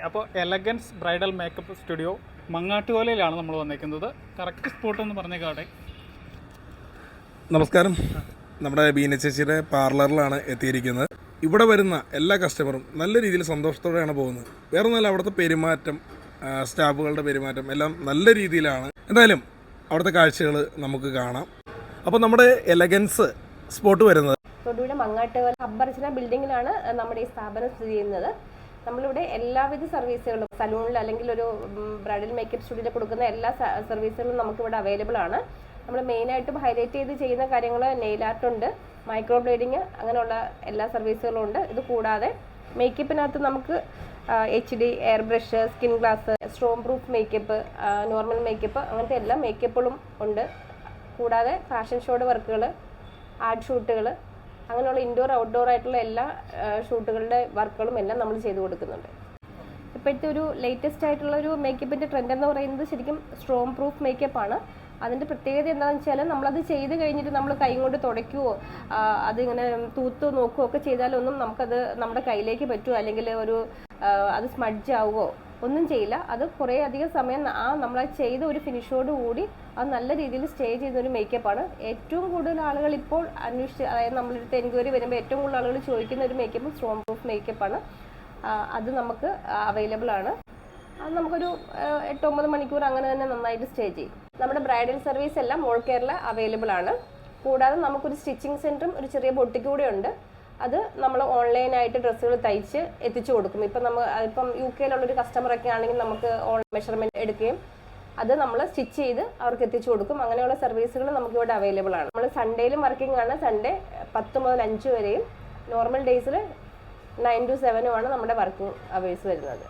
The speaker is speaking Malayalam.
അപ്പോൾ എലഗൻസ് ബ്രൈഡൽ മേക്കപ്പ് സ്റ്റുഡിയോ മങ്ങാട്ടുകോലയിലാണ് നമ്മൾ വന്നിരിക്കുന്നത്. കറക്റ്റ് സ്പോട്ട് എന്ന് പറഞ്ഞേക്കാട്ടെ. നമസ്കാരം. നമ്മുടെ ബീന ചേച്ചിയുടെ പാർലറിലാണ് എത്തിയിരിക്കുന്നത്. ഇവിടെ വരുന്ന എല്ലാ കസ്റ്റമറും നല്ല രീതിയിൽ സന്തോഷത്തോടെയാണ് പോകുന്നത്. വേറെ ഒന്നുമല്ല, അവിടുത്തെ പെരുമാറ്റം, സ്റ്റാഫുകളുടെ പെരുമാറ്റം എല്ലാം നല്ല രീതിയിലാണ്. എന്തായാലും അവിടുത്തെ കാഴ്ചകൾ നമുക്ക് കാണാം. അപ്പോൾ നമ്മുടെ എലഗൻസ് സ്പോട്ട് വരുന്നത് തൊടുപുഴ മങ്ങാട്ടുകോല ഹബ്ബർച്ചന ബിൽഡിങ്ങിലാണ് നമ്മുടെ ഈ സ്ഥാപനം സ്ഥിതി ചെയ്യുന്നത്. നമ്മളിവിടെ എല്ലാവിധ സർവീസുകളും സലൂണിൽ അല്ലെങ്കിൽ ഒരു ബ്രൈഡൽ മേക്കപ്പ് സ്റ്റുഡിയോയിൽ കൊടുക്കുന്ന എല്ലാ സർവീസുകളും നമുക്കിവിടെ അവൈലബിൾ ആണ്. നമ്മൾ മെയിനായിട്ടും ഹൈലൈറ്റ് ചെയ്ത് ചെയ്യുന്ന കാര്യങ്ങൾ നെയിൽ ആർട്ട് ഉണ്ട്, മൈക്രോ ബ്ലേഡിങ്, അങ്ങനെയുള്ള എല്ലാ സർവീസുകളും ഉണ്ട്. ഇത് കൂടാതെ മേക്കപ്പിനകത്ത് നമുക്ക് HD, air brush, skin glass, Strom proof makeup, normal makeup, അങ്ങനത്തെ എല്ലാ മേക്കപ്പുകളും ഉണ്ട്. കൂടാതെ ഫാഷൻ ഷോയുടെ വർക്കുകൾ, ആഡ് ഷൂട്ടുകൾ, അങ്ങനെയുള്ള ഇൻഡോർ ഔട്ട്ഡോർ ആയിട്ടുള്ള എല്ലാ ഷൂട്ടുകളുടെ വർക്കുകളും എല്ലാം നമ്മൾ ചെയ്തു കൊടുക്കുന്നുണ്ട്. ഇപ്പോഴത്തെ ഒരു ലേറ്റസ്റ്റ് ആയിട്ടുള്ള ഒരു മേക്കപ്പിൻ്റെ ട്രെൻഡ് എന്ന് പറയുന്നത് ശരിക്കും സ്ട്രോം പ്രൂഫ് മേക്കപ്പാണ്. അതിൻ്റെ പ്രത്യേകത എന്താണെന്ന് വെച്ചാൽ നമ്മളത് ചെയ്ത് കഴിഞ്ഞിട്ട് നമ്മൾ കൈ കൊണ്ട് തുടയ്ക്കുകയോ അതിങ്ങനെ തൂത്തോ നോക്കുകയോ ഒക്കെ ചെയ്താലൊന്നും നമുക്കത് നമ്മുടെ കയ്യിലേക്ക് പറ്റുമോ അല്ലെങ്കിൽ അത് സ്മഡ്ജ് ആവുകയോ ഒന്നും ചെയ്യില്ല. അത് കുറേ അധികം സമയം നമ്മൾ ചെയ്ത ഒരു ഫിനിഷോട് കൂടി അത് നല്ല രീതിയിൽ സ്റ്റേ ചെയ്യുന്നൊരു മേക്കപ്പാണ്. ഏറ്റവും കൂടുതൽ ആളുകൾ ഇപ്പോൾ അതായത് നമ്മളടുത്ത് എൻക്വയറി വരുമ്പോൾ ഏറ്റവും കൂടുതൽ ആളുകൾ ചോദിക്കുന്ന ഒരു മേക്കപ്പ് സ്ട്രോം പ്രൂഫ് മേക്കപ്പാണ്. അത് നമുക്ക് അവൈലബിൾ ആണ്. അത് നമുക്കൊരു 8-9 മണിക്കൂർ അങ്ങനെ തന്നെ നന്നായിട്ട് സ്റ്റേ ചെയ്യും. നമ്മുടെ ബ്രൈഡൽ സർവീസ് എല്ലാം ഓൾ കേരള അവൈലബിൾ ആണ്. കൂടാതെ നമുക്കൊരു സ്റ്റിച്ചിങ് സെൻറ്ററും ഒരു ചെറിയ ബൊട്ടിക്ക് കൂടെ ഉണ്ട്. അത് നമ്മൾ ഓൺലൈനായിട്ട് ഡ്രസ്സുകൾ തയ്ച്ച് എത്തിച്ചു കൊടുക്കും. ഇപ്പം UK യിലുള്ളൊരു കസ്റ്റമറൊക്കെ ആണെങ്കിൽ നമുക്ക് മെഷർമെൻറ്റ് എടുക്കുകയും അത് നമ്മൾ സ്റ്റിച്ച് ചെയ്ത് അവർക്ക് എത്തിച്ചു കൊടുക്കും. അങ്ങനെയുള്ള സർവീസുകൾ നമുക്കിവിടെ അവൈലബിൾ ആണ്. നമ്മൾ സൺഡേയിലും വർക്കിംഗ് ആണ്. സൺഡേ 10 മുതൽ 5 വരെയും, നോർമൽ ഡേയ്സിൽ 9 to 7 നമ്മുടെ വർക്കിംഗ് അവേഴ്സ് വരുന്നത്.